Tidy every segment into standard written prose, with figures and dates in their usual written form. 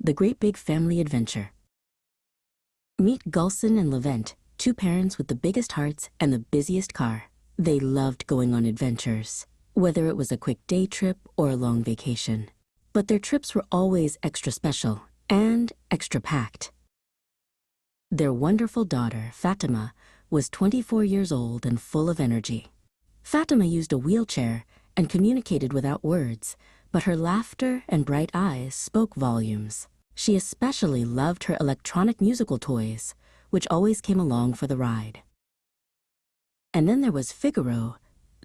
The Great Big Family Adventure. Meet Gulson and Levent, two parents with the biggest hearts and the busiest car. They loved going on adventures, whether it was a quick day trip or a long vacation. But their trips were always extra special and extra packed. Their wonderful daughter, Fatima, was 24 years old and full of energy. Fatima used a wheelchair and communicated without words, but her laughter and bright eyes spoke volumes. She especially loved her electronic musical toys, which always came along for the ride. And then there was Figaro,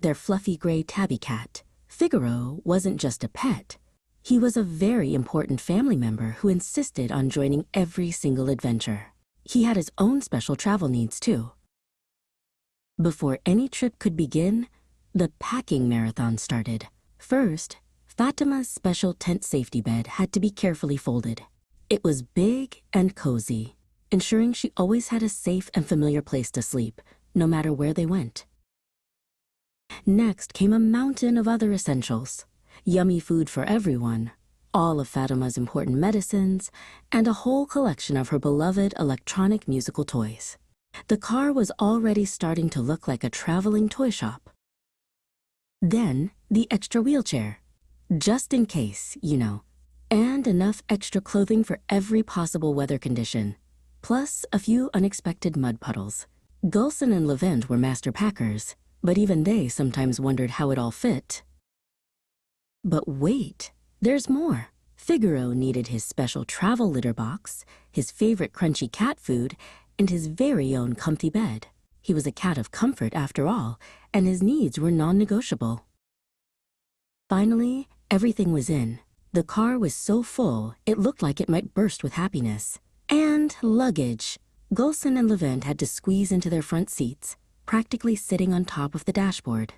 their fluffy gray tabby cat. Figaro wasn't just a pet. He was a very important family member who insisted on joining every single adventure. He had his own special travel needs, too. Before any trip could begin, the packing marathon started. First, Fatima's special tent safety bed had to be carefully folded. It was big and cozy, ensuring she always had a safe and familiar place to sleep, no matter where they went. Next came a mountain of other essentials, yummy food for everyone, all of Fatima's important medicines, and a whole collection of her beloved electronic musical toys. The car was already starting to look like a traveling toy shop. Then, the extra wheelchair, just in case, you know, and enough extra clothing for every possible weather condition, plus a few unexpected mud puddles. Gulson and Levent were master packers, but even they sometimes wondered how it all fit. But wait, there's more. Figaro needed his special travel litter box, his favorite crunchy cat food, and his very own comfy bed. He was a cat of comfort after all, and his needs were non-negotiable. Finally, everything was in. The car was so full, it looked like it might burst with happiness. And luggage. Gulson and Levent had to squeeze into their front seats, practically sitting on top of the dashboard.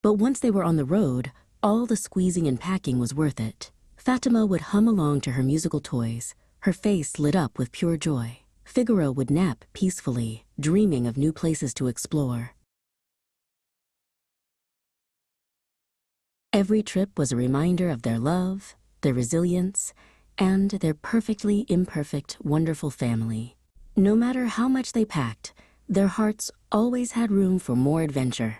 But once they were on the road, all the squeezing and packing was worth it. Fatima would hum along to her musical toys, her face lit up with pure joy. Figaro would nap peacefully, dreaming of new places to explore. Every trip was a reminder of their love, their resilience, and their perfectly imperfect, wonderful family. No matter how much they packed, their hearts always had room for more adventure.